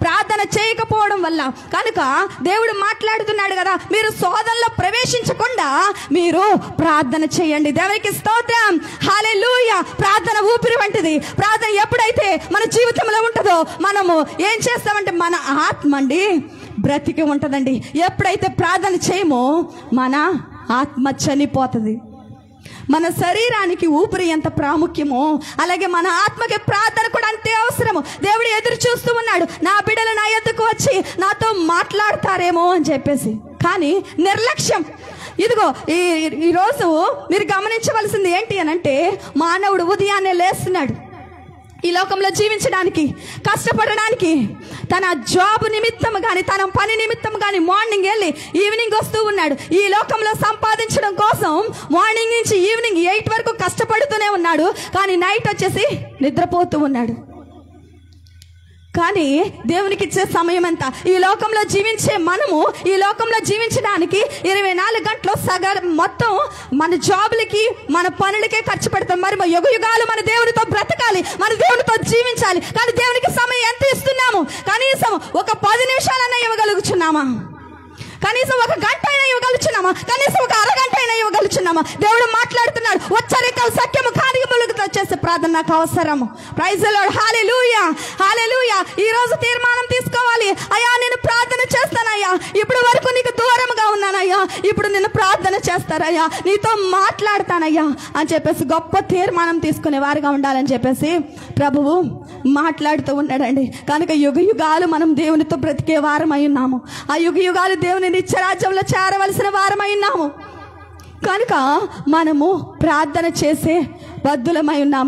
ప్రార్థన చేయకపోవడం వల్ల. కనుక దేవుడు మాట్లాడుతున్నాడు కదా, మీరు శోధనలో ప్రవేశించకుండా మీరు ప్రార్థన చేయండి. దేవునికి స్తోత్రం, హల్లెలూయా. ప్రార్థన ఊపిరి వంటిది. ప్రార్థన ఎప్పుడైతే మన జీవితంలో ఉంటుందో మనము ఏం చేస్తామంటే మన ఆత్మ అండి బ్రతికి ఉంటుందండి. ఎప్పుడైతే ప్రార్థన చేయమో మన ఆత్మ చనిపోతుంది. మన శరీరానికి ఊపిరి ఎంత ప్రాముఖ్యమో అలాగే మన ఆత్మకి ప్రార్థన కూడా అంతే అవసరము. దేవుడు ఎదురు చూస్తూ ఉన్నాడు, నా బిడ్డలు నా యొద్దకు వచ్చి నాతో మాట్లాడతారేమో అని చెప్పేసి. కానీ నిర్లక్ష్యం. ఇదిగో ఈరోజు మీరు గమనించవలసింది ఏంటి అని అంటే, మానవుడు ఉదయాన్నే లేస్తున్నాడు ఈ లోకంలో జీవించడానికి, కష్టపడడానికి. తన జాబ్ నిమిత్తం కానీ తన పని నిమిత్తం కానీ మార్నింగ్ వెళ్ళి ఈవినింగ్ వస్తూ ఉన్నాడు. ఈ లోకంలో సంపాదించడం కోసం మార్నింగ్ నుంచి ఈవినింగ్ 8 వరకు కష్టపడుతూనే ఉన్నాడు. కానీ నైట్ వచ్చేసి నిద్రపోతూ ఉన్నాడు. కానీ దేవునికి ఇచ్చే సమయం ఎంత? ఈ లోకంలో జీవించే మనము ఈ లోకంలో జీవించడానికి 24 గంటలు సగం మొత్తం మన జాబులకి మన పనులకే ఖర్చు పెడతాం. మరి యుగ యుగాలు మన దేవునితో బ్రతకాలి, మన దేవునితో జీవించాలి. కానీ దేవునికి సమయం ఎంత ఇస్తున్నాము? కనీసం ఒక 10 నిమిషాలైనా ఇవ్వగలుగుతున్నామా? కనీసం ఒక గంట అయినా ఇవ్వగలుగుతున్నామా? కనీసం ఒక అరగంట అయినా ఇవ్వగలుగుతున్నామా? దేవుడు మాట్లాడుతున్నాడు, వచ్చరికలు సత్యము కానిగములుగుతో చేసే ప్రార్థన నాకు అవసరము. ప్రైజ్ ది లార్డ్, హల్లెలూయా, హల్లెలూయా. ఈ రోజు తీర్మానం తీసుకోవాలి. అయ్యా నేను ప్రార్థన చేస్తానయ్యా, ఇప్పుడు వరకు నీకు దూరంగా ఉన్నానయ్యా, ఇప్పుడు నేను ప్రార్థన చేస్తానయ్యా, నీతో మాట్లాడతానయ్యా అని చెప్పేసి గొప్ప తీర్మానం తీసుకునే వారిగా ఉండాలని చెప్పేసి ప్రభువు మాట్లాడుతూ ఉన్నాడండి. కనుక యుగ యుగాలు మనం దేవునితో బ్రతికే వారమై ఉన్నాము. ఆ యుగ యుగాలు దేవుని నిత్యరాజ్యంలో చేరవలసిన వారమై ఉన్నాము. కనుక మనము ప్రార్థన చేసే బద్దులమై ఉన్నాము.